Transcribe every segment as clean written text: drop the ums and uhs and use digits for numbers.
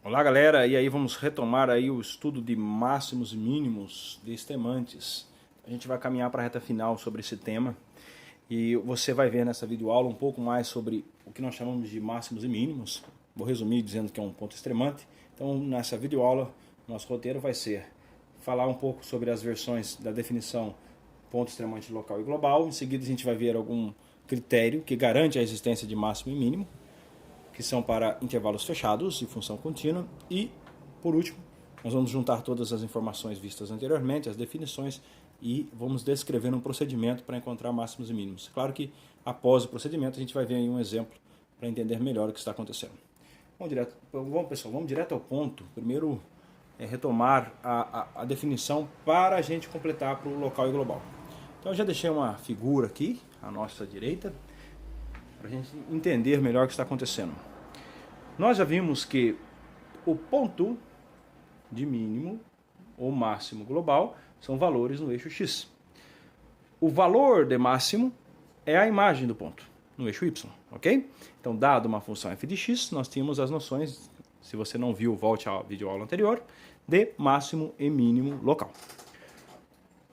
Olá galera, e aí vamos retomar aí o estudo de máximos e mínimos de extremantes. A gente vai caminhar para a reta final sobre esse tema e você vai ver nessa videoaula um pouco mais sobre o que nós chamamos de máximos e mínimos. Vou resumir dizendo que é um ponto extremante. Então nessa videoaula, nosso roteiro vai ser falar um pouco sobre as versões da definição ponto extremante local e global. Em seguida a gente vai ver algum critério que garante a existência de máximo e mínimo, que são para intervalos fechados e função contínua. E, por último, nós vamos juntar todas as informações vistas anteriormente, as definições, e vamos descrever um procedimento para encontrar máximos e mínimos. Claro que, após o procedimento, a gente vai ver aí um exemplo para entender melhor o que está acontecendo. Bom, pessoal, vamos direto ao ponto. Primeiro, retomar a definição para a gente completar para o local e global. Então, eu já deixei uma figura aqui, à nossa direita, para a gente entender melhor o que está acontecendo. Nós já vimos que o ponto de mínimo ou máximo global são valores no eixo X. O valor de máximo é a imagem do ponto no eixo Y, ok? Então, dado uma função f de x, nós tínhamos as noções, se você não viu, volte à videoaula anterior, de máximo e mínimo local.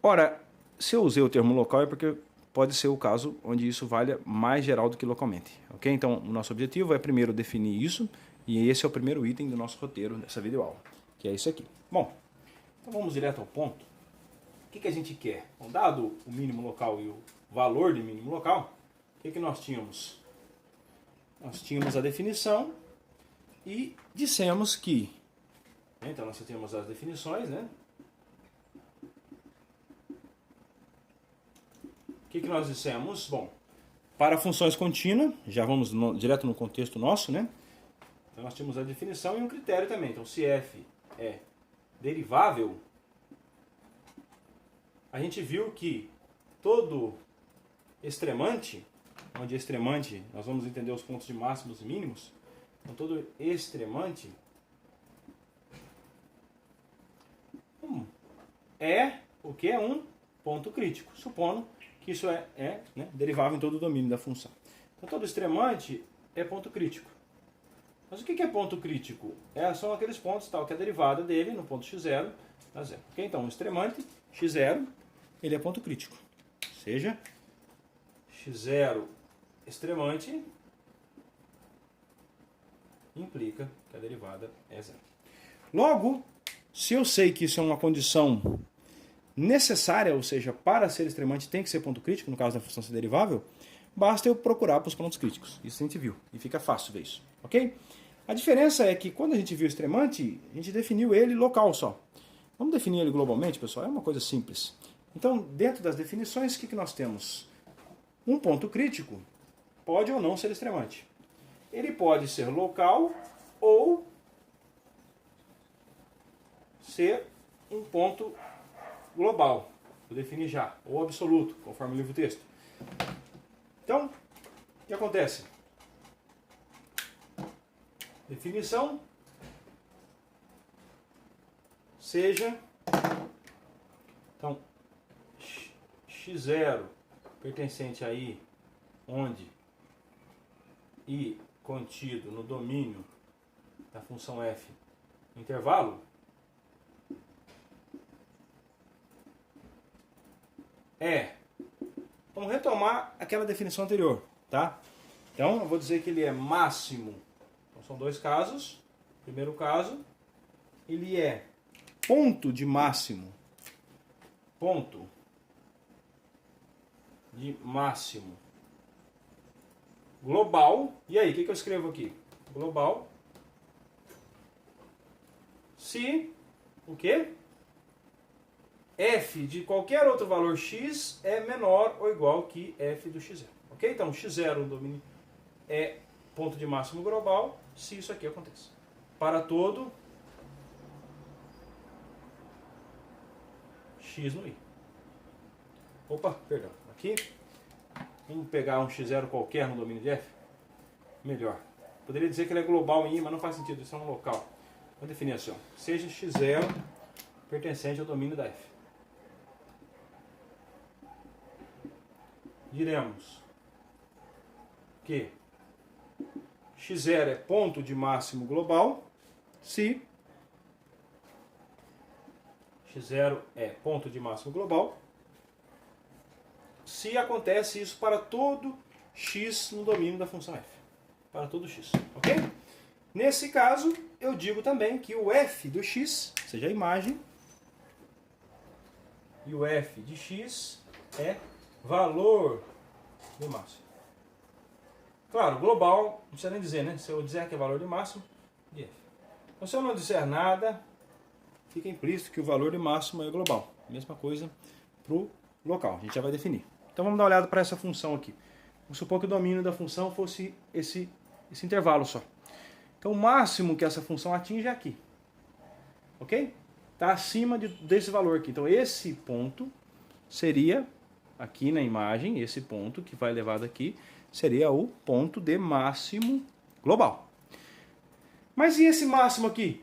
Ora, se eu usei o termo local é porque pode ser o caso onde isso valha mais geral do que localmente. Ok? Então, o nosso objetivo é primeiro definir isso, e esse é o primeiro item do nosso roteiro dessa videoaula, que é isso aqui. Bom, então vamos direto ao ponto. O que a gente quer? Bom, dado o mínimo local e o valor de mínimo local, o que nós tínhamos? Nós tínhamos a definição e dissemos que... Então, nós temos as definições, né? O que nós dissemos? Bom, para funções contínuas, já vamos direto no contexto nosso, né? Então nós temos a definição e um critério também. Então se f é derivável, a gente viu que todo extremante, onde extremante nós vamos entender os pontos de máximos e mínimos, então todo extremante é o que é um ponto crítico, supondo que isso é derivável em todo o domínio da função. Então todo extremante é ponto crítico. Mas o que é ponto crítico? São aqueles pontos tal que a derivada dele no ponto x0 dá zero. Okay? Então o extremante x0 ele é ponto crítico. Ou seja, x0 extremante implica que a derivada é zero. Logo, se eu sei que isso é uma condição necessária, ou seja, para ser extremante tem que ser ponto crítico, no caso da função ser derivável, basta eu procurar para os pontos críticos. Isso a gente viu, e fica fácil ver isso, ok? A diferença é que quando a gente viu o extremante, a gente definiu ele local só. Vamos definir ele globalmente, pessoal? É uma coisa simples. Então, dentro das definições, o que nós temos? Um ponto crítico pode ou não ser extremante. Ele pode ser local ou ser um ponto global, vou definir já, ou absoluto, conforme o livro texto. Então, o que acontece? Definição seja, então, x0 pertencente a i, onde i contido no domínio da função f no intervalo, vamos retomar aquela definição anterior, tá? Então, eu vou dizer que ele é máximo. Então, são dois casos. Primeiro caso, ele é ponto de máximo. Ponto de máximo global. E aí, o que eu escrevo aqui? Global. Se o quê? F de qualquer outro valor x é menor ou igual que f do x0. Ok? Então, x0 no domínio é ponto de máximo global se isso aqui acontece. Para todo x no i. Opa, perdão. Aqui, vamos pegar um x0 qualquer no domínio de f? Melhor. Poderia dizer que ele é global em i, mas não faz sentido, isso é um local. Vamos definir assim, ó. Seja x0 pertencente ao domínio da f. Diremos que x0 é ponto de máximo global se x0 é ponto de máximo global, se acontece isso para todo x no domínio da função f. Para todo x, ok? Nesse caso, eu digo também que o f do x, ou seja, a imagem, e o f de x é valor do máximo. Claro, global, não precisa nem dizer, né? Se eu disser que é valor de máximo, de f. Então, se eu não disser nada, fica implícito que o valor de máximo é global. Mesma coisa para o local, a gente já vai definir. Então vamos dar uma olhada para essa função aqui. Vamos supor que o domínio da função fosse esse intervalo só. Então o máximo que essa função atinge é aqui. Ok? Está acima desse valor aqui. Então esse ponto seria, aqui na imagem, esse ponto que vai levar daqui, seria o ponto de máximo global. Mas e esse máximo aqui?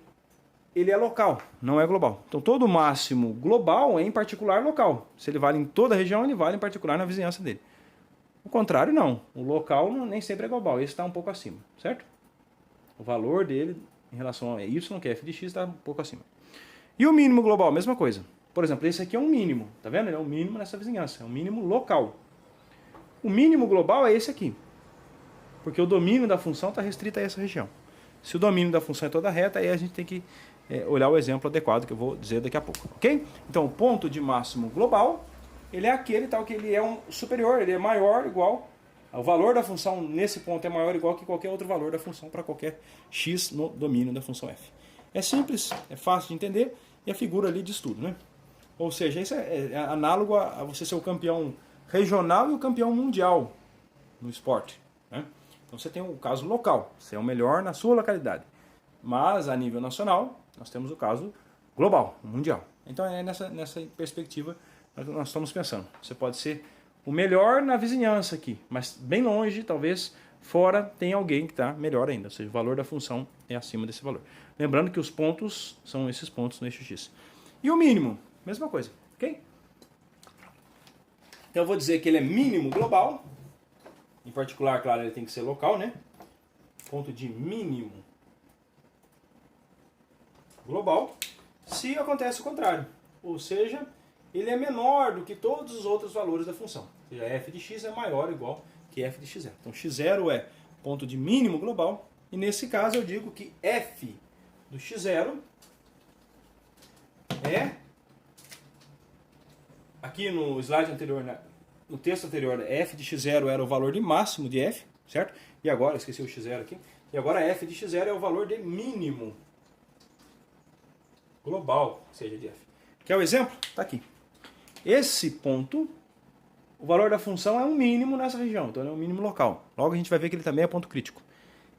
Ele é local, não é global. Então todo máximo global é em particular local. Se ele vale em toda a região, ele vale em particular na vizinhança dele. O contrário não. O local nem sempre é global. Esse está um pouco acima, certo? O valor dele em relação a y, que é f de x, está um pouco acima. E o mínimo global, mesma coisa. Por exemplo, esse aqui é um mínimo. Tá vendo? Ele é um mínimo nessa vizinhança. É um mínimo local. O mínimo global é esse aqui. Porque o domínio da função está restrito a essa região. Se o domínio da função é toda reta, aí a gente tem que olhar o exemplo adequado que eu vou dizer daqui a pouco, ok? Então, o ponto de máximo global, ele é aquele tal que ele é um superior, ele é maior, igual, o valor da função nesse ponto é maior, igual que qualquer outro valor da função para qualquer x no domínio da função f. É simples, é fácil de entender e a figura ali diz tudo, né? Ou seja, isso é análogo a você ser o campeão regional e o campeão mundial no esporte, né? Então você tem o caso local, você é o melhor na sua localidade. Mas a nível nacional, nós temos o caso global, mundial. Então é nessa perspectiva que nós estamos pensando. Você pode ser o melhor na vizinhança aqui, mas bem longe, talvez fora, tem alguém que está melhor ainda. Ou seja, o valor da função é acima desse valor. Lembrando que os pontos são esses pontos no eixo x. E o mínimo, mesma coisa, ok? Então eu vou dizer que ele é mínimo global. Em particular, claro, ele tem que ser local, né? Ponto de mínimo global, se acontece o contrário. Ou seja, ele é menor do que todos os outros valores da função. Ou seja, f de x é maior ou igual que f de x0. Então x0 é ponto de mínimo global. E nesse caso eu digo que f do x0 é... Aqui no slide anterior, no texto anterior, f de x0 era o valor de máximo de f, certo? E agora, esqueci o x0 aqui. E agora f de x0 é o valor de mínimo global, seja de f. Quer o exemplo? Está aqui. Esse ponto, o valor da função é um mínimo nessa região, então ele é um mínimo local. Logo a gente vai ver que ele também é ponto crítico.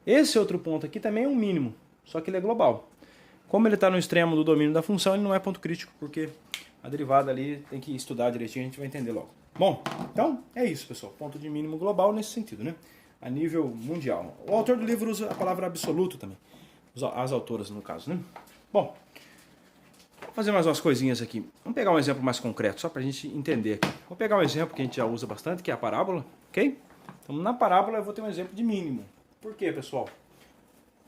Esse outro ponto aqui também é um mínimo, só que ele é global. Como ele está no extremo do domínio da função, ele não é ponto crítico, porque a derivada ali tem que estudar direitinho, a gente vai entender logo. Bom, então é isso, pessoal. Ponto de mínimo global nesse sentido, né? A nível mundial. O autor do livro usa a palavra absoluto também. As autoras, no caso, né? Bom, vou fazer mais umas coisinhas aqui. Vamos pegar um exemplo mais concreto, só para a gente entender aqui. Vou pegar um exemplo que a gente já usa bastante, que é a parábola, ok? Então, na parábola eu vou ter um exemplo de mínimo. Por quê, pessoal?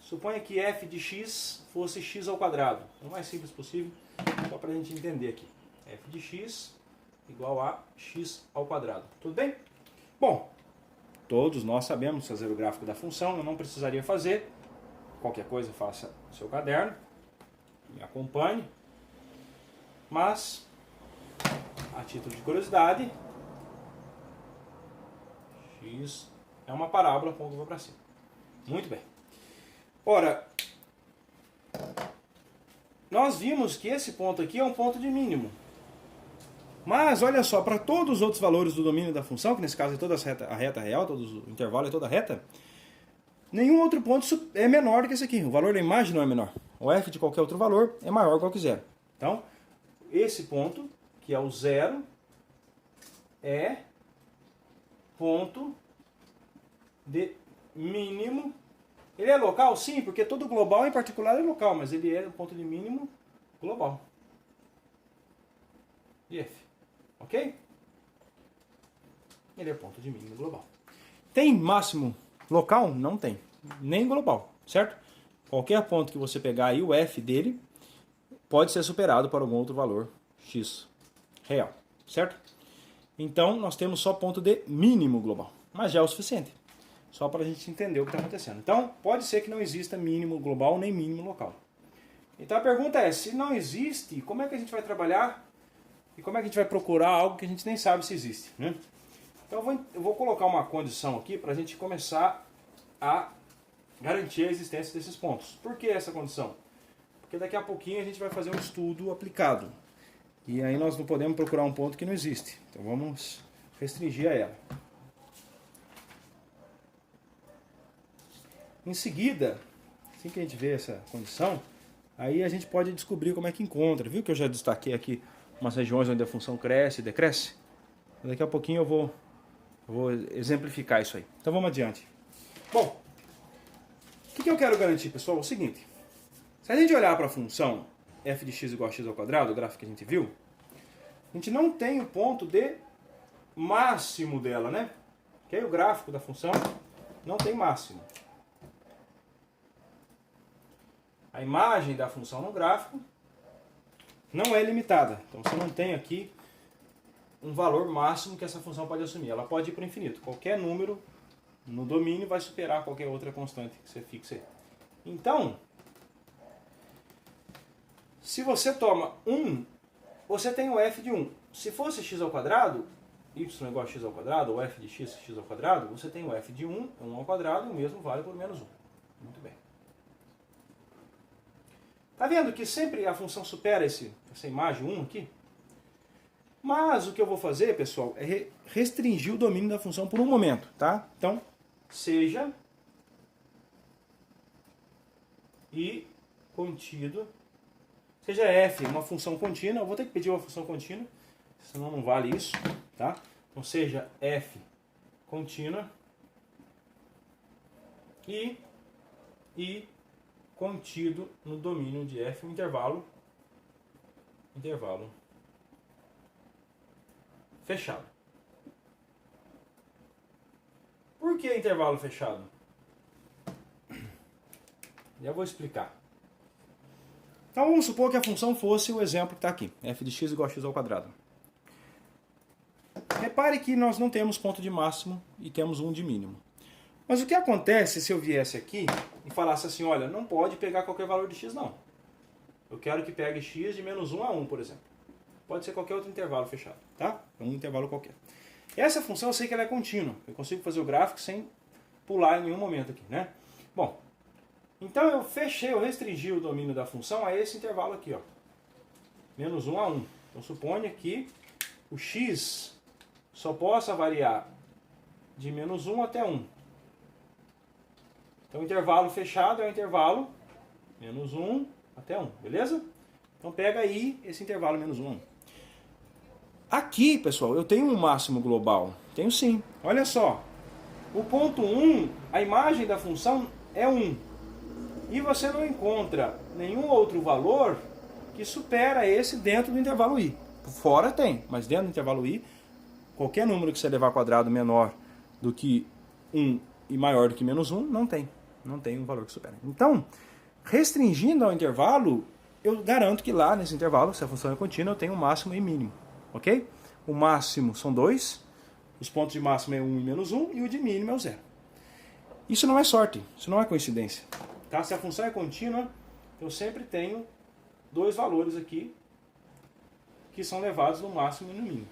Suponha que f de x fosse x ao quadrado. É o mais simples possível, só para a gente entender aqui. F de x igual a x ao quadrado. Tudo bem? Bom, todos nós sabemos fazer o gráfico da função, eu não precisaria fazer. Qualquer coisa, faça no seu caderno, me acompanhe. Mas, a título de curiosidade, x é uma parábola com curva para cima. Muito bem. Ora, nós vimos que esse ponto aqui é um ponto de mínimo. Mas, olha só, para todos os outros valores do domínio da função, que nesse caso é toda a reta real, todo o intervalo é toda a reta, nenhum outro ponto é menor do que esse aqui. O valor da imagem não é menor. O f de qualquer outro valor é maior ou igual que zero. Então, esse ponto, que é o zero, é ponto de mínimo. Ele é local? Sim, porque todo global em particular é local, mas ele é o ponto de mínimo global. De f. Ok? Ele é ponto de mínimo global. Tem máximo local? Não tem. Nem global, certo? qualquer ponto que você pegar aí, o f dele pode ser superado por algum outro valor x real, certo? Então, nós temos só ponto de mínimo global, mas já é o suficiente, só para a gente entender o que está acontecendo. Então, pode ser que não exista mínimo global nem mínimo local. Então, a pergunta é, se não existe, como é que a gente vai trabalhar e como é que a gente vai procurar algo que a gente nem sabe se existe, né? Então, eu vou colocar uma condição aqui para a gente começar a garantir a existência desses pontos. Por que essa condição? Porque daqui a pouquinho a gente vai fazer um estudo aplicado. E aí nós não podemos procurar um ponto que não existe. Então vamos restringir a ela. Em seguida, assim que a gente vê essa condição, aí a gente pode descobrir como é que encontra. Viu que eu já destaquei aqui umas regiões onde a função cresce e decresce? Daqui a pouquinho eu vou exemplificar isso aí. Então vamos adiante. Bom, o que eu quero garantir, pessoal? É o seguinte. Se a gente olhar para a função f de x igual a x ao quadrado, o gráfico que a gente viu, a gente não tem o ponto de máximo dela, né? Que aí o gráfico da função não tem máximo. A imagem da função no gráfico não é limitada. Então você não tem aqui um valor máximo que essa função pode assumir. Ela pode ir para o infinito. Qualquer número no domínio vai superar qualquer outra constante que você fixe aí. Então, se você toma 1, você tem o f de 1. Se fosse x ao quadrado, y igual a x ao quadrado, ou f de x, x ao quadrado, você tem o f de 1, 1 ao quadrado, e o mesmo vale por menos 1. Muito bem. Está vendo que sempre a função supera essa imagem 1 aqui? Mas o que eu vou fazer, pessoal, é restringir o domínio da função por um momento, tá? Então, seja e contido, seja f uma função contínua, eu vou ter que pedir uma função contínua, senão não vale isso, tá? Então, seja f contínua e contido no domínio de f, um intervalo fechado. Por que intervalo fechado? Já vou explicar. Então vamos supor que a função fosse o exemplo que está aqui, f de x igual a x ao quadrado. Repare que nós não temos ponto de máximo e temos um de mínimo. Mas o que acontece se eu viesse aqui e falasse assim, olha, não pode pegar qualquer valor de x não. Eu quero que pegue x de menos 1 a 1, por exemplo. Pode ser qualquer outro intervalo fechado, tá? É um intervalo qualquer. Essa função eu sei que ela é contínua. Eu consigo fazer o gráfico sem pular em nenhum momento aqui, né? Bom, então eu restringi o domínio da função a esse intervalo aqui, ó. Menos 1 a 1. Então suponha que o x só possa variar de menos 1 até 1. Então o intervalo fechado é o intervalo menos 1 até 1, beleza? Então pega aí esse intervalo menos 1 a 1. Aqui, pessoal, eu tenho um máximo global. Tenho sim. Olha só. O ponto 1, a imagem da função é 1. E você não encontra nenhum outro valor que supera esse dentro do intervalo i. Fora tem, mas dentro do intervalo i, qualquer número que você levar ao quadrado menor do que 1 e maior do que menos 1, não tem. Não tem um valor que supera. Então, restringindo ao intervalo, eu garanto que lá nesse intervalo, se a função é contínua, eu tenho o máximo e mínimo. Ok? O máximo são 2, os pontos de máximo é 1 e menos 1, e o de mínimo é o 0. Isso não é sorte, isso não é coincidência. Tá? Se a função é contínua, eu sempre tenho dois valores aqui que são levados no máximo e no mínimo.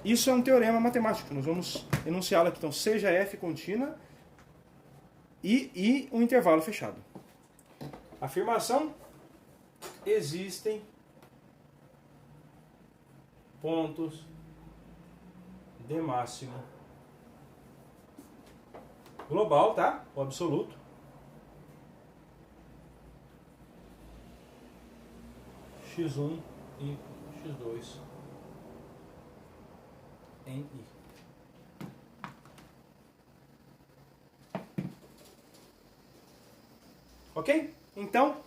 Isso é um teorema matemático, nós vamos enunciá-lo aqui. Então, seja f contínua e um intervalo fechado. Afirmação: existem pontos de máximo global, tá? O absoluto. x1 e x2 em I. Ok? Então,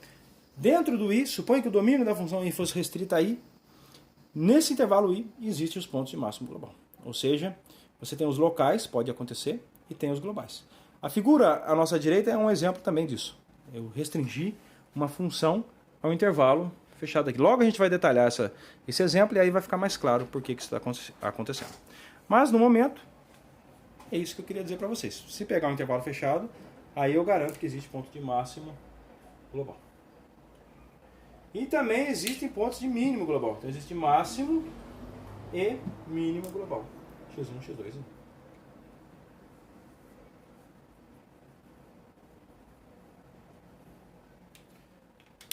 dentro do I, suponha que o domínio da função I fosse restrito a I. Nesse intervalo I, existem os pontos de máximo global. Ou seja, você tem os locais, pode acontecer, e tem os globais. A figura à nossa direita é um exemplo também disso. Eu restringi uma função ao intervalo fechado aqui. Logo a gente vai detalhar esse exemplo e aí vai ficar mais claro por que isso está acontecendo. Mas no momento, é isso que eu queria dizer para vocês. Se pegar um intervalo fechado, aí eu garanto que existe ponto de máximo global. E também existem pontos de mínimo global. Então existe máximo e mínimo global. X1, X2.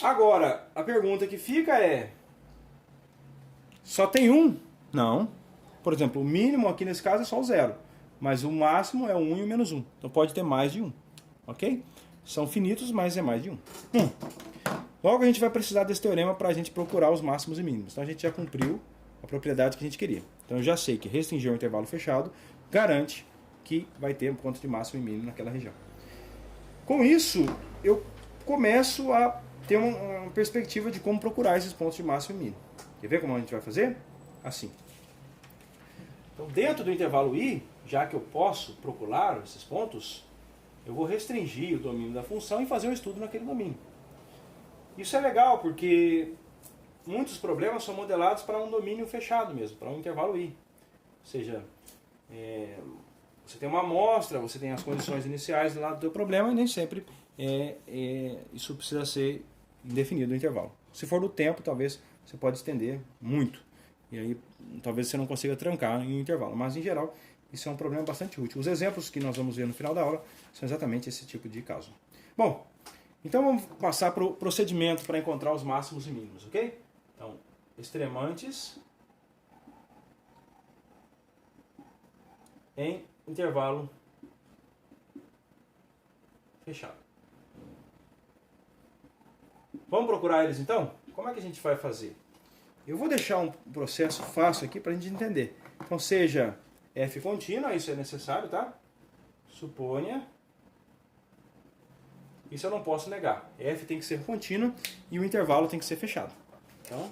Agora, a pergunta que fica é: só tem um? Não. Por exemplo, o mínimo aqui nesse caso é só o 0. Mas o máximo é o 1 e o menos 1. Então pode ter mais de 1. Ok? São finitos, mas é mais de 1. Logo a gente vai precisar desse teorema para a gente procurar os máximos e mínimos. Então a gente já cumpriu a propriedade que a gente queria. Então eu já sei que restringir um intervalo fechado garante que vai ter um ponto de máximo e mínimo naquela região. Com isso, eu começo a ter uma perspectiva de como procurar esses pontos de máximo e mínimo. Quer ver como a gente vai fazer? Assim. Então, dentro do intervalo I, já que eu posso procurar esses pontos, eu vou restringir o domínio da função e fazer um estudo naquele domínio. Isso é legal porque muitos problemas são modelados para um domínio fechado mesmo, para um intervalo I. Ou seja, você tem uma amostra, você tem as condições iniciais do lado do teu problema e nem sempre isso precisa ser indefinido no intervalo. Se for do tempo, talvez você pode estender muito. E aí talvez você não consiga trancar em um intervalo. Mas em geral, isso é um problema bastante útil. Os exemplos que nós vamos ver no final da aula são exatamente esse tipo de caso. Bom, então vamos passar para o procedimento para encontrar os máximos e mínimos, ok? Então, extremantes em intervalo fechado. Vamos procurar eles então? Como é que a gente vai fazer? Eu vou deixar um processo fácil aqui para a gente entender. Então seja f contínua, isso é necessário, tá? Suponha. Isso eu não posso negar. F tem que ser contínua e o intervalo tem que ser fechado. Então,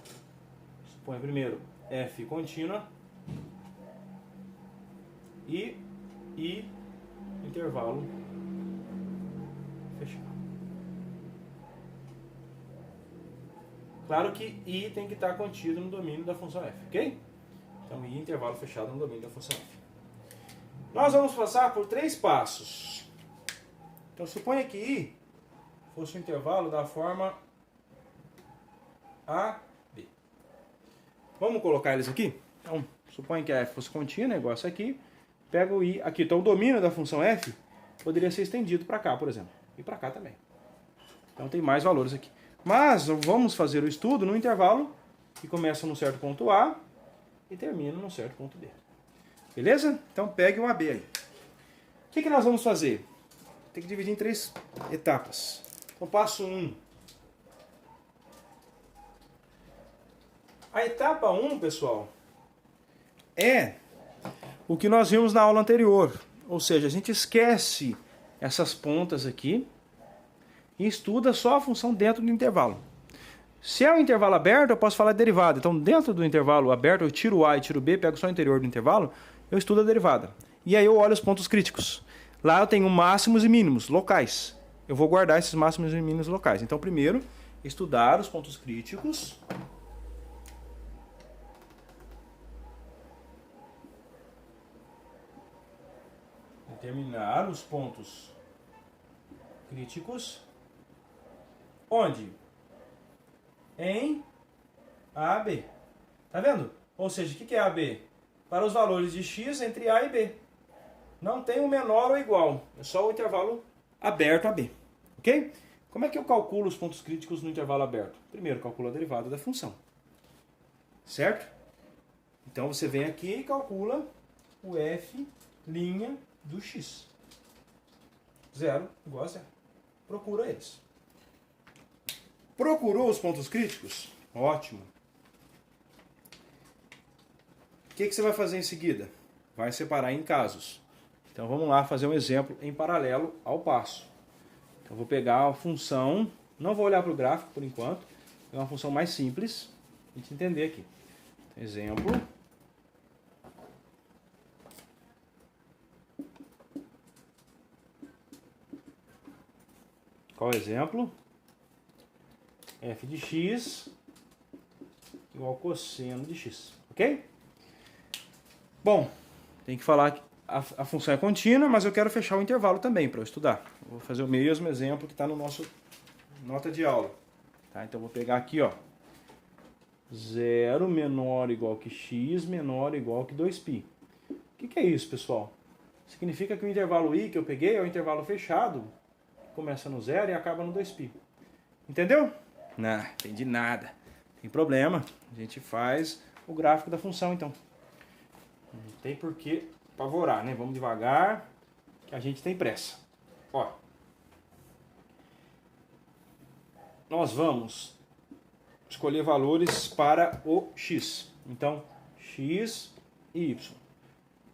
suponha primeiro f contínua e intervalo fechado. Claro que I tem que estar contido no domínio da função f, ok? Então, I intervalo fechado no domínio da função f. Nós vamos passar por 3 passos. Então, suponha que I fosse um intervalo da forma A, B. Vamos colocar eles aqui? Então, suponha que a f fosse contínua, igual essa aqui. Pego o I aqui. Então, o domínio da função f poderia ser estendido para cá, por exemplo. E para cá também. Então, tem mais valores aqui. Mas vamos fazer o estudo no intervalo que começa num certo ponto A e termina num certo ponto B. Beleza? Então pegue um AB aí. O que nós vamos fazer? Tem que dividir em 3 etapas. Então passo 1. A etapa 1, pessoal, é o que nós vimos na aula anterior. Ou seja, a gente esquece essas pontas aqui e estuda só a função dentro do intervalo. Se é um intervalo aberto, eu posso falar de derivada. Então, dentro do intervalo aberto, eu tiro A e tiro B, pego só o interior do intervalo, eu estudo a derivada. E aí eu olho os pontos críticos. Lá eu tenho máximos e mínimos locais. Eu vou guardar esses máximos e mínimos locais. Então, primeiro, estudar os pontos críticos. Determinar os pontos críticos. Onde? Em AB. Tá vendo? Ou seja, o que é AB? Para os valores de x entre A e B. Não tem um menor ou igual. É só o intervalo aberto AB. Ok? Como é que eu calculo os pontos críticos no intervalo aberto? Primeiro, calculo a derivada da função. Certo? Então você vem aqui e calcula o f' do x. 0 igual a 0. Procura eles. Procurou os pontos críticos? Ótimo. O que você vai fazer em seguida? Vai separar em casos. Então vamos lá fazer um exemplo em paralelo ao passo. Então vou pegar a função, não vou olhar para o gráfico por enquanto, é uma função mais simples, a gente entender aqui. Exemplo. Qual exemplo? F de x igual cosseno de x, ok? Bom, tem que falar que a função é contínua, mas eu quero fechar o intervalo também para eu estudar. Vou fazer o mesmo exemplo que está no nosso nota de aula. Tá? Então, vou pegar aqui, ó, 0 menor ou igual que x menor ou igual que 2π. O que é isso, pessoal? Significa que o intervalo i que eu peguei é o intervalo fechado, começa no 0 e acaba no 2π. Entendeu? Não, entendi nada. Tem problema. A gente faz o gráfico da função, então. Não tem por que apavorar, né? Vamos devagar, que a gente tem pressa. Ó. Nós vamos escolher valores para o x. Então, x e y.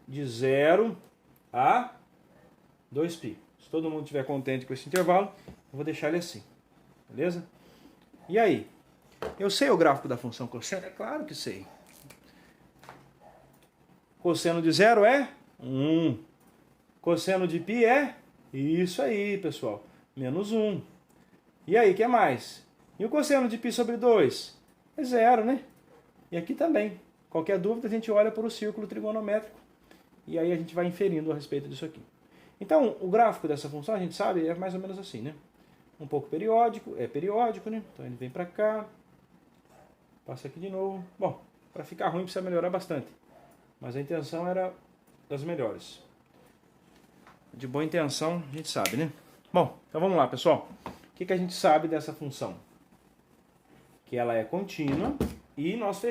De 0 a 2π. Se todo mundo estiver contente com esse intervalo, eu vou deixar ele assim. Beleza? E aí? Eu sei o gráfico da função cosseno? É claro que sei. Cosseno de 0 é 1. Cosseno de π é isso aí, pessoal. Menos 1. E aí, o que mais? E o cosseno de π sobre 2? É 0, né? E aqui também. Qualquer dúvida, a gente olha para o círculo trigonométrico. E aí a gente vai inferindo a respeito disso aqui. Então, o gráfico dessa função, a gente sabe, é mais ou menos assim, né? Um pouco periódico, né? Então ele vem para cá, passa aqui de novo. Bom, para ficar ruim precisa melhorar bastante. Mas a intenção era das melhores. De boa intenção, a gente sabe, né? Bom, então vamos lá, pessoal. O que a gente sabe dessa função? Que ela é contínua e nós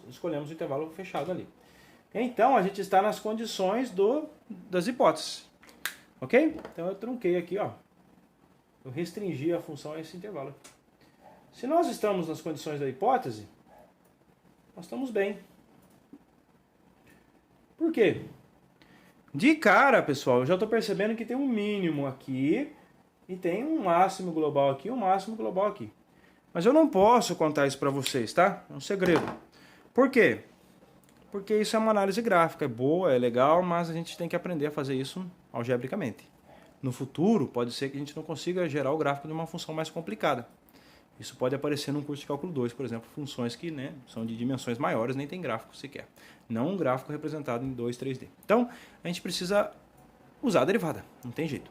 escolhemos o intervalo fechado ali. Então, a gente está nas condições das hipóteses. Ok? Então, eu trunquei aqui, ó. Eu restringi a função a esse intervalo aqui. Se nós estamos nas condições da hipótese, nós estamos bem. Por quê? De cara, pessoal, eu já estou percebendo que tem um mínimo aqui e tem um máximo global aqui e um máximo global aqui. Mas eu não posso contar isso para vocês, tá? É um segredo. Por quê? Porque isso é uma análise gráfica. É boa, é legal, mas a gente tem que aprender a fazer isso algebricamente. No futuro, pode ser que a gente não consiga gerar o gráfico de uma função mais complicada. Isso pode aparecer num curso de cálculo 2, por exemplo, funções que, né, são de dimensões maiores, nem tem gráfico sequer. Não um gráfico representado em 2, 3D. Então, a gente precisa usar a derivada, não tem jeito.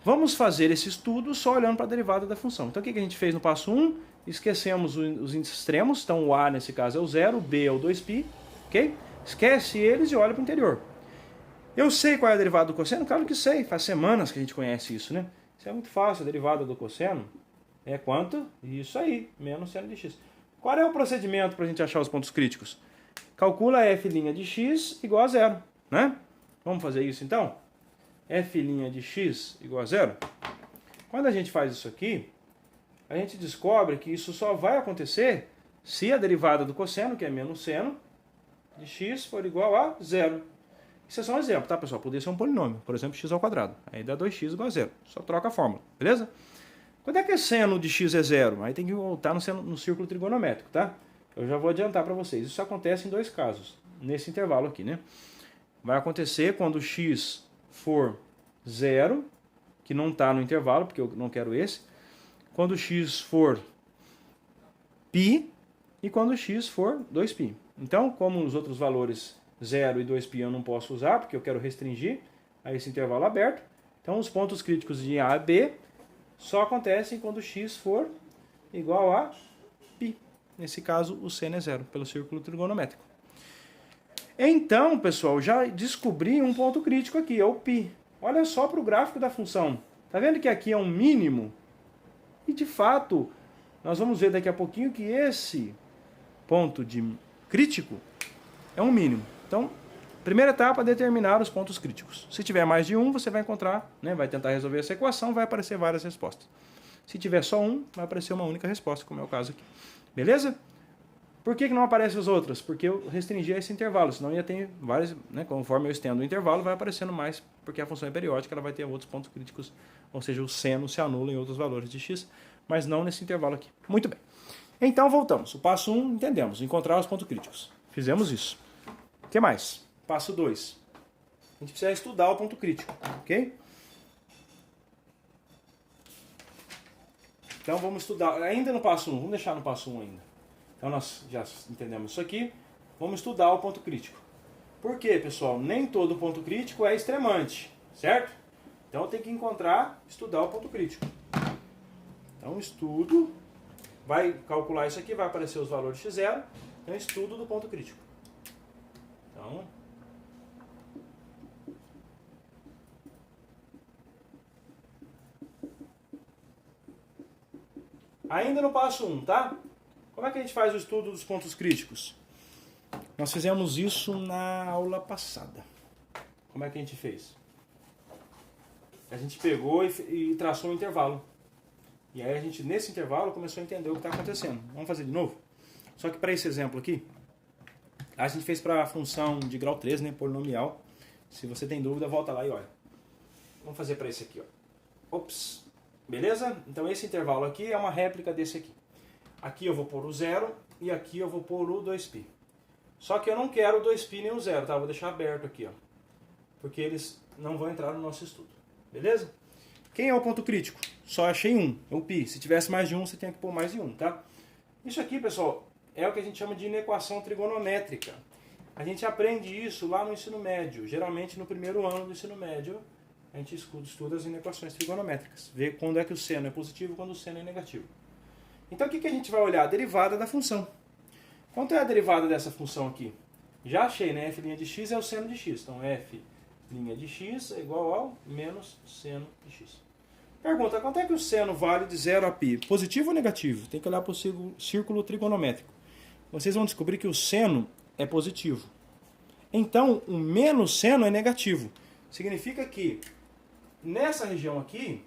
Vamos fazer esse estudo só olhando para a derivada da função. Então, o que a gente fez no passo 1? Esquecemos os extremos, então o a nesse caso é o 0, o b é o 2π, ok? Esquece eles e olha para o interior. Eu sei qual é a derivada do cosseno? Claro que sei, faz semanas que a gente conhece isso, né? Isso é muito fácil, a derivada do cosseno é quanto? Isso aí, menos seno de x. Qual é o procedimento para a gente achar os pontos críticos? Calcula f' de x igual a 0, né? Vamos fazer isso então? F' de x igual a 0. Quando a gente faz isso aqui, a gente descobre que isso só vai acontecer se a derivada do cosseno, que é menos seno de x, for igual a 0. Isso é só um exemplo, tá, pessoal? Poderia ser um polinômio, por exemplo, x ao quadrado. Aí dá 2x igual a 0. Só troca a fórmula, beleza? Quando é que seno de x é 0? Aí tem que voltar no círculo trigonométrico, tá? Eu já vou adiantar para vocês. Isso acontece em dois casos, nesse intervalo aqui, né? Vai acontecer quando x for 0, que não está no intervalo, porque eu não quero esse. Quando x for π e quando x for 2π. Então, como os outros valores 0 e 2π eu não posso usar, porque eu quero restringir a esse intervalo aberto. Então, os pontos críticos de A a B só acontecem quando x for igual a π. Nesse caso, o seno é 0, pelo círculo trigonométrico. Então, pessoal, já descobri um ponto crítico aqui, é o π. Olha só para o gráfico da função. Está vendo que aqui é um mínimo? E, de fato, nós vamos ver daqui a pouquinho que esse ponto crítico é um mínimo. Então, primeira etapa é determinar os pontos críticos. Se tiver mais de um, você vai encontrar, né, vai tentar resolver essa equação, vai aparecer várias respostas. Se tiver só um, vai aparecer uma única resposta, como é o caso aqui. Beleza? Por que não aparecem as outras? Porque eu restringi esse intervalo, senão ia ter vários, né, conforme eu estendo o intervalo, vai aparecendo mais, porque a função é periódica, ela vai ter outros pontos críticos, ou seja, o seno se anula em outros valores de x, mas não nesse intervalo aqui. Muito bem. Então, voltamos. O passo 1, entendemos, encontrar os pontos críticos. Fizemos isso. O que mais? Passo 2. A gente precisa estudar o ponto crítico, ok? Então vamos estudar, ainda no passo 1, vamos deixar no passo 1 ainda. Então nós já entendemos isso aqui, vamos estudar o ponto crítico. Por quê, pessoal? Nem todo ponto crítico é extremante, certo? Então tem que estudar o ponto crítico. Então estudo, vai calcular isso aqui, vai aparecer os valores de x0, então estudo do ponto crítico. Então, ainda no passo 1, tá? Como é que a gente faz o estudo dos pontos críticos? Nós fizemos isso na aula passada. Como é que a gente fez? A gente pegou e traçou um intervalo. E aí a gente, nesse intervalo, começou a entender o que está acontecendo. Vamos fazer de novo? Só que para esse exemplo aqui, a gente fez para a função de grau 3, né, polinomial. Se você tem dúvida, volta lá e olha. Vamos fazer para esse aqui, ó. Ops. Beleza? Então esse intervalo aqui é uma réplica desse aqui. Aqui eu vou pôr o 0 e aqui eu vou pôr o 2π. Só que eu não quero o 2π nem o 0, tá? Vou deixar aberto aqui, ó. Porque eles não vão entrar no nosso estudo. Beleza? Quem é o ponto crítico? Só achei um, é o π. Se tivesse mais de um, você tem que pôr mais de um, tá? Isso aqui, pessoal, é o que a gente chama de inequação trigonométrica. A gente aprende isso lá no ensino médio. Geralmente no primeiro ano do ensino médio, a gente estuda as inequações trigonométricas. Vê quando é que o seno é positivo e quando o seno é negativo. Então o que a gente vai olhar? A derivada da função. Quanto é a derivada dessa função aqui? Já achei, né? F' de x é o seno de x. Então f' de x é igual ao menos seno de x. Pergunta, quanto é que o seno vale de 0 a π? Positivo ou negativo? Tem que olhar para o círculo trigonométrico. Vocês vão descobrir que o seno é positivo. Então, o menos seno é negativo. Significa que, nessa região aqui,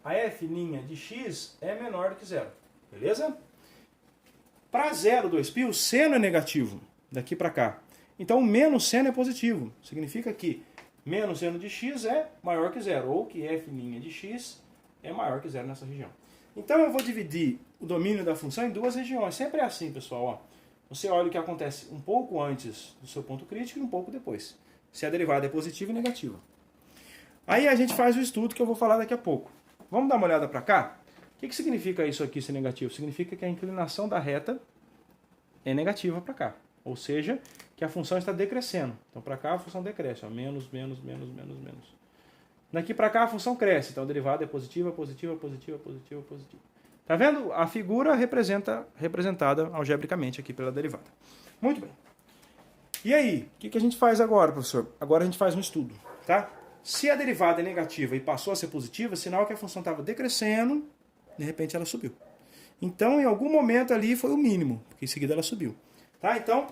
a f' de x é menor do que 0. Beleza? Para 0, 2π, o seno é negativo, daqui para cá. Então, o menos seno é positivo. Significa que menos seno de x é maior que 0, ou que f' de x é maior que 0 nessa região. Então, eu vou dividir o domínio da função em duas regiões. Sempre é assim, pessoal. Ó. Você olha o que acontece um pouco antes do seu ponto crítico e um pouco depois. Se a derivada é positiva e negativa. Aí a gente faz o estudo que eu vou falar daqui a pouco. Vamos dar uma olhada para cá? O que significa isso aqui ser negativo? Significa que a inclinação da reta é negativa para cá. Ou seja, que a função está decrescendo. Então, para cá a função decresce. Ó, menos, menos, menos, menos, menos. Daqui para cá a função cresce. Então, a derivada é positiva, positiva, positiva, positiva, positiva. Tá vendo? A figura representada algebricamente aqui pela derivada. Muito bem. E aí, o que a gente faz agora, professor? Agora a gente faz um estudo, tá? Se a derivada é negativa e passou a ser positiva, sinal que a função estava decrescendo, de repente ela subiu. Então, em algum momento ali foi o mínimo, porque em seguida ela subiu. Tá? Então,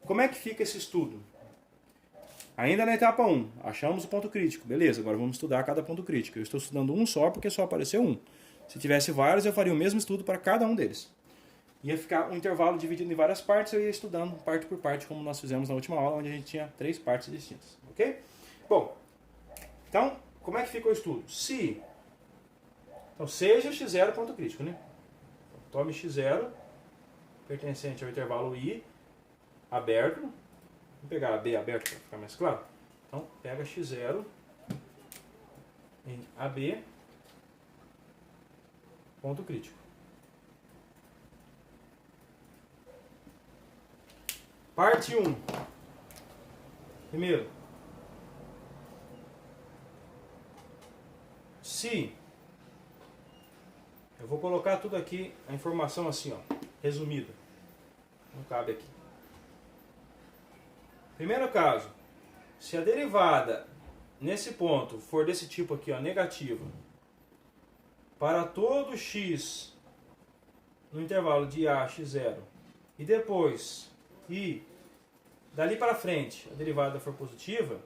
como é que fica esse estudo? Ainda na etapa 1, achamos o ponto crítico. Beleza, agora vamos estudar cada ponto crítico. Eu estou estudando um só porque só apareceu um. Se tivesse vários, eu faria o mesmo estudo para cada um deles. Ia ficar um intervalo dividido em várias partes, eu ia estudando parte por parte, como nós fizemos na última aula, onde a gente tinha 3 partes distintas. Ok? Bom, então, como é que fica o estudo? Então, seja x0 ponto crítico, né? Tome x0, pertencente ao intervalo i, aberto. Vamos pegar a b aberto para ficar mais claro. Então, pega x0 em AB, ponto crítico. Parte 1. Primeiro, se eu vou colocar tudo aqui, a informação assim, ó, resumida. Não cabe aqui. Primeiro caso, se a derivada nesse ponto for desse tipo aqui, ó, negativa, para todo x no intervalo de a x0 e depois e dali para frente a derivada for positiva,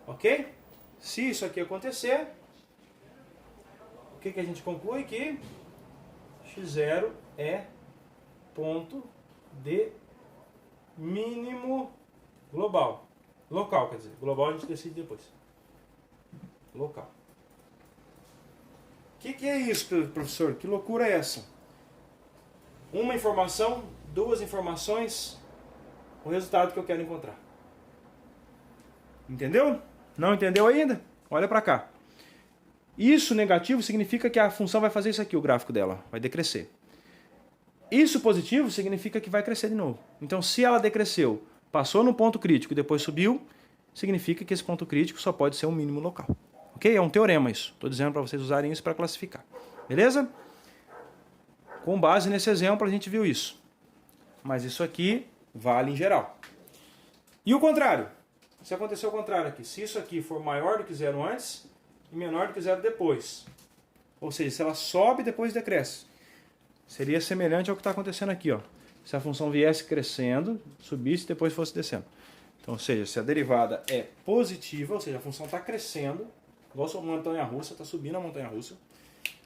ok? Se isso aqui acontecer, o que a gente conclui? Que x0 é ponto de mínimo global. Local, quer dizer. Global a gente decide depois. Local. O que é isso, professor? Que loucura é essa? Uma informação, duas informações, o resultado que eu quero encontrar. Entendeu? Não entendeu ainda? Olha para cá. Isso negativo significa que a função vai fazer isso aqui, o gráfico dela, vai decrescer. Isso positivo significa que vai crescer de novo. Então, se ela decresceu, passou no ponto crítico e depois subiu, significa que esse ponto crítico só pode ser um mínimo local. Ok? É um teorema isso. Estou dizendo para vocês usarem isso para classificar. Beleza? Com base nesse exemplo, a gente viu isso. Mas isso aqui vale em geral. E o contrário? Se acontecer o contrário aqui, se isso aqui for maior do que zero antes e menor do que zero depois, ou seja, se ela sobe e depois decresce, seria semelhante ao que está acontecendo aqui, ó. Se a função viesse crescendo, subisse e depois fosse descendo. Então, ou seja, se a derivada é positiva, ou seja, a função está crescendo, igual a montanha-russa, está subindo a montanha-russa,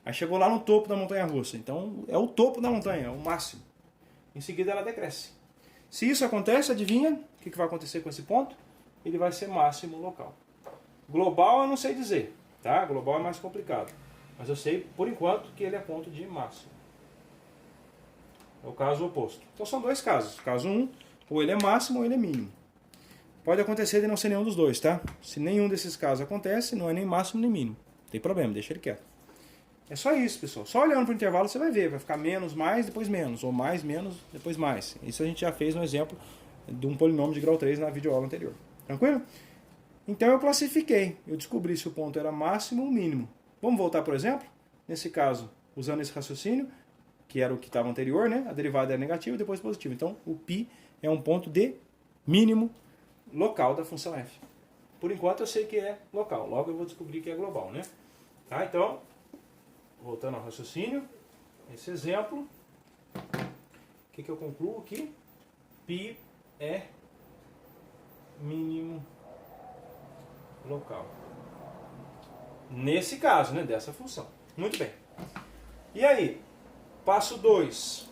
aí chegou lá no topo da montanha-russa, então é o topo da montanha, é o máximo. Em seguida ela decresce. Se isso acontece, adivinha o que vai acontecer com esse ponto? Ele vai ser máximo local. Global eu não sei dizer, tá? Global é mais complicado. Mas eu sei, por enquanto, que ele é ponto de máximo. É o caso oposto. Então são dois casos. Caso 1, ou ele é máximo ou ele é mínimo. Pode acontecer de não ser nenhum dos dois, tá? Se nenhum desses casos acontece, não é nem máximo nem mínimo. Não tem problema, deixa ele quieto. É só isso, pessoal. Só olhando para o intervalo você vai ver. Vai ficar menos, mais, depois menos. Ou mais, menos, depois mais. Isso a gente já fez no exemplo de um polinômio de grau 3 na videoaula anterior. Tranquilo? Então eu classifiquei. Eu descobri se o ponto era máximo ou mínimo. Vamos voltar, por exemplo? Nesse caso, usando esse raciocínio, que era o que estava anterior, né? A derivada era negativa e depois positiva. Então, o π é um ponto de mínimo local da função f. Por enquanto eu sei que é local. Logo eu vou descobrir que é global, né? Tá? Então, voltando ao raciocínio, esse exemplo, o que eu concluo? Que π é mínimo local. Nesse caso, né, dessa função. Muito bem. E aí, passo 2.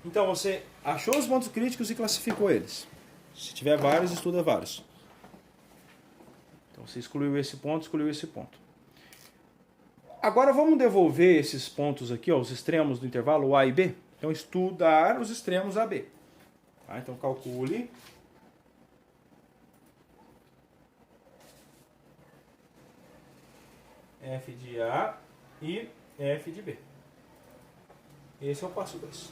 Então você achou os pontos críticos e classificou eles. Se tiver vários, estuda vários. Então você excluiu esse ponto, excluiu esse ponto. Agora vamos devolver esses pontos aqui, ó, os extremos do intervalo A e B. Então estudar os extremos A e B. Tá? Então calcule f de A e f de B. Esse é o passo 2.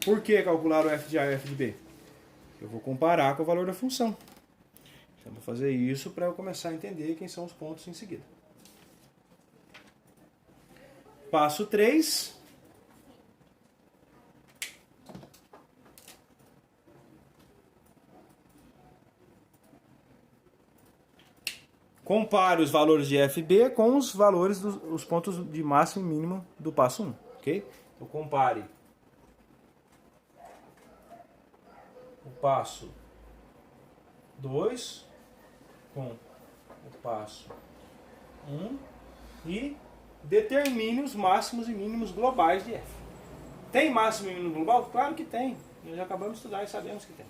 Por que calcular o f de A e f de B? Eu vou comparar com o valor da função. Então vou fazer isso para eu começar a entender quem são os pontos em seguida. Passo 3. Compare os valores de f e b com os valores dos pontos de máximo e mínimo do passo 1. Ok? Então compare o passo 2 com o passo 1 e determine os máximos e mínimos globais de f. Tem máximo e mínimo global? Claro que tem. Nós já acabamos de estudar e sabemos que tem.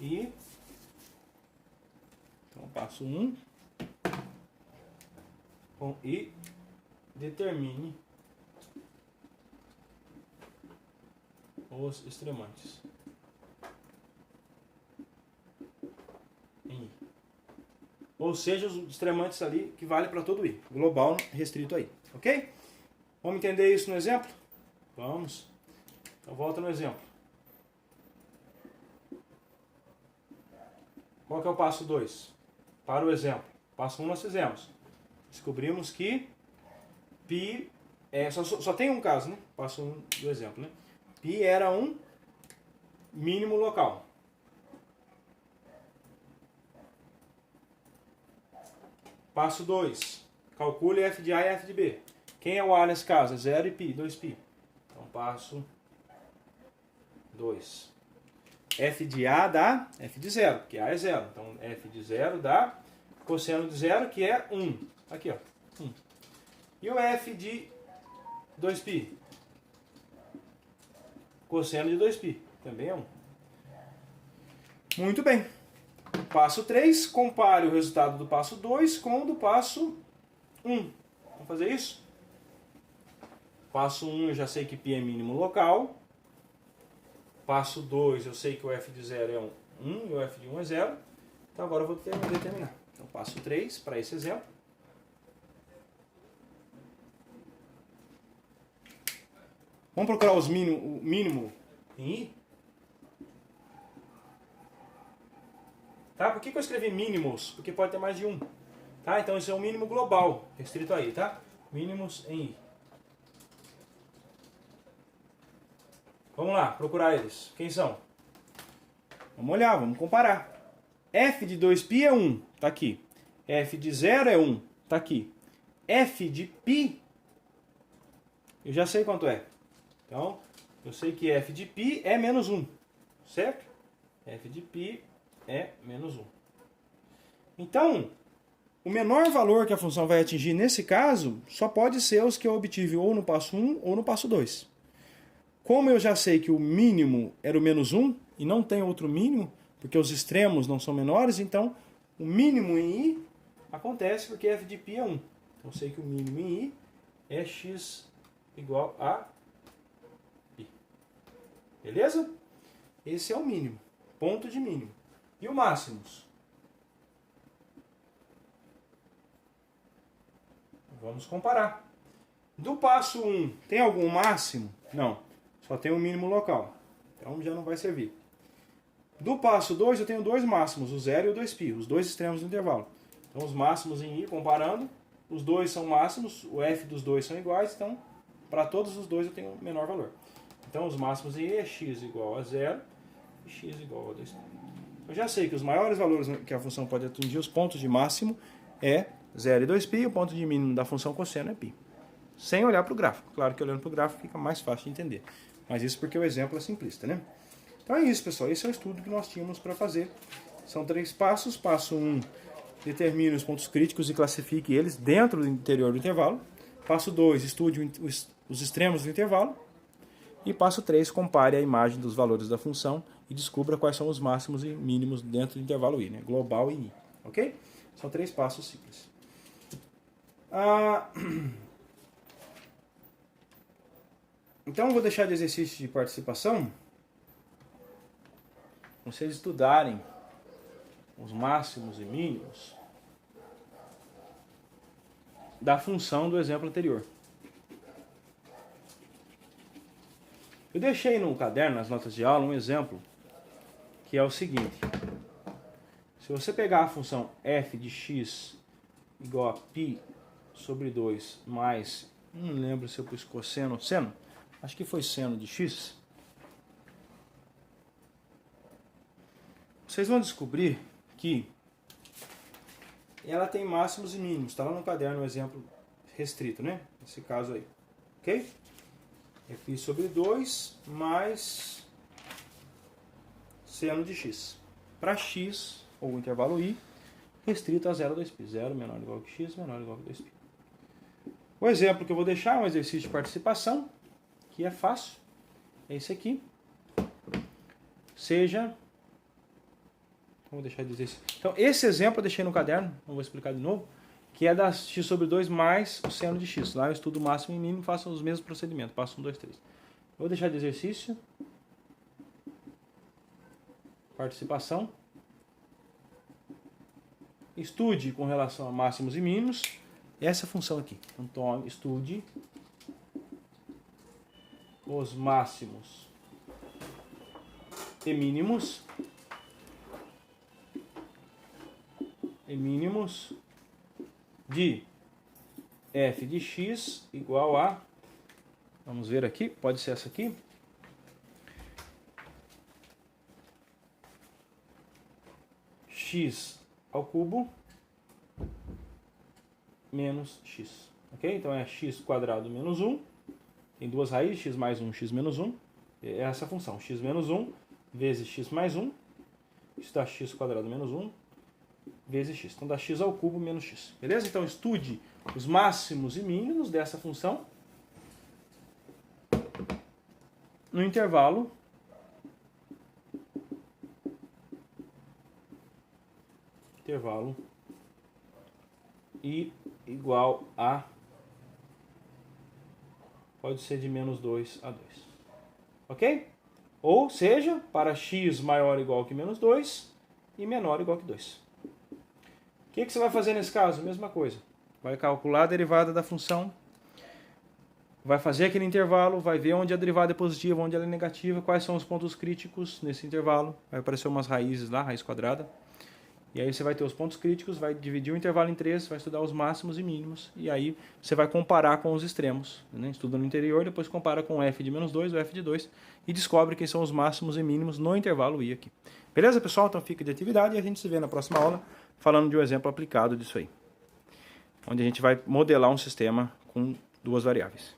E então passo 1 e determine os extremantes em I. Ou seja, os extremantes ali que vale para todo I. Global restrito aí. Ok? Vamos entender isso no exemplo? Vamos. Então volta no exemplo. Qual que é o passo 2? Para o exemplo. Passo 1 nós fizemos. Descobrimos que π é, só tem um caso, né? Passo 1 do exemplo, né? π era um mínimo local. Passo 2. Calcule f de A e f de B. Quem é o A nesse caso? É 0 e π, 2π. Então passo 2. F de A dá f de 0, porque A é 0. Então f de 0 dá cosseno de 0, que é 1. Aqui, ó. 1. E o f de 2π? Cosseno de 2π. Também é 1. Muito bem. Passo 3. Compare o resultado do passo 2 com o do passo 1. Vamos fazer isso? Passo 1 eu já sei que π é mínimo local. passo 2, eu sei que o f de 0 é 1 e o f de 1 é 0. Então agora eu vou determinar. Então passo 3 para esse exemplo. Vamos procurar o mínimo em I? Tá? Por que eu escrevi mínimos? Porque pode ter mais de um. Tá? Então esse é o mínimo global, restrito aí, tá? Mínimos em I. Vamos lá, procurar eles. Quem são? Vamos olhar, vamos comparar. F de 2π é 1, tá aqui. F de 0 é 1, tá aqui. F de π, eu já sei quanto é. Então, eu sei que f de π é menos 1, certo? F de π é menos 1. Então, o menor valor que a função vai atingir nesse caso só pode ser os que eu obtive ou no passo 1 ou no passo 2. Como eu já sei que o mínimo era o menos 1 e não tem outro mínimo, porque os extremos não são menores, então o mínimo em I acontece porque f de π é 1. Então eu sei que o mínimo em I é x igual a beleza? Esse é o mínimo, ponto de mínimo. E o máximos? Vamos comparar. Do passo 1, tem algum máximo? Não, só tem o mínimo local. Então já não vai servir. Do passo 2, eu tenho dois máximos, o 0 e o 2π, os dois extremos do intervalo. Então os máximos em I, comparando, os dois são máximos, o f dos dois são iguais, então para todos os dois eu tenho o menor valor. Então os máximos em I é x igual a 0 e x igual a 2π. Eu já sei que os maiores valores que a função pode atingir, os pontos de máximo, é 0 e 2π, e o ponto de mínimo da função cosseno é π. Sem olhar para o gráfico. Claro que olhando para o gráfico fica mais fácil de entender. Mas isso porque o exemplo é simplista, né? Então é isso, pessoal. Esse é o estudo que nós tínhamos para fazer. São 3 passos. Passo 1, determine os pontos críticos e classifique eles dentro do interior do intervalo. Passo 2, estude os extremos do intervalo. E passo 3, compare a imagem dos valores da função e descubra quais são os máximos e mínimos dentro do intervalo I, né? Global e I. Ok? São 3 passos simples. Então eu vou deixar de exercício de participação vocês estudarem os máximos e mínimos da função do exemplo anterior. Eu deixei no caderno, nas notas de aula, um exemplo que é o seguinte. Se você pegar a função f de x igual a π sobre 2 mais, não lembro se eu pus cosseno ou seno, acho que foi seno de x, vocês vão descobrir que ela tem máximos e mínimos. Está lá no caderno o exemplo restrito, né? Nesse caso aí. Ok? É π sobre 2 mais seno de x. Para x, ou intervalo I, restrito a 0 a 2π. 0 menor ou igual que x, menor ou igual que 2π. O exemplo que eu vou deixar é um exercício de participação, que é fácil. É esse aqui. Seja... Vou deixar de exercício. Então, esse exemplo eu deixei no caderno, não vou explicar de novo, que é da x sobre 2 mais o seno de x. Lá eu estudo máximo e mínimo, faço os mesmos procedimentos. Passo 1, 2, 3. Vou deixar de exercício. Participação. Estude com relação a máximos e mínimos essa função aqui. Então, estude os máximos e mínimos de f de x igual a, vamos ver aqui, pode ser essa aqui, x ao cubo menos x. Ok? Então é x quadrado menos 1, tem duas raízes, x mais 1, x menos 1, é essa função, x menos 1 vezes x mais 1, isso dá x quadrado menos 1, vezes x. Então dá x ao cubo menos x. Beleza? Então estude os máximos e mínimos dessa função no intervalo I igual a, pode ser de menos 2 a 2. Ok? Ou seja, para x maior ou igual que menos 2 e menor ou igual que 2. O que você vai fazer nesse caso? Mesma coisa. Vai calcular a derivada da função, vai fazer aquele intervalo, vai ver onde a derivada é positiva, onde ela é negativa, quais são os pontos críticos nesse intervalo. Vai aparecer umas raízes lá, raiz quadrada. E aí você vai ter os pontos críticos, vai dividir o intervalo em 3, vai estudar os máximos e mínimos, e aí você vai comparar com os extremos. Né? Estuda no interior, depois compara com o f de menos 2, o f de 2, e descobre quem são os máximos e mínimos no intervalo i aqui. Beleza, pessoal? Então fica de atividade e a gente se vê na próxima aula falando de um exemplo aplicado disso aí. Onde a gente vai modelar um sistema com duas variáveis.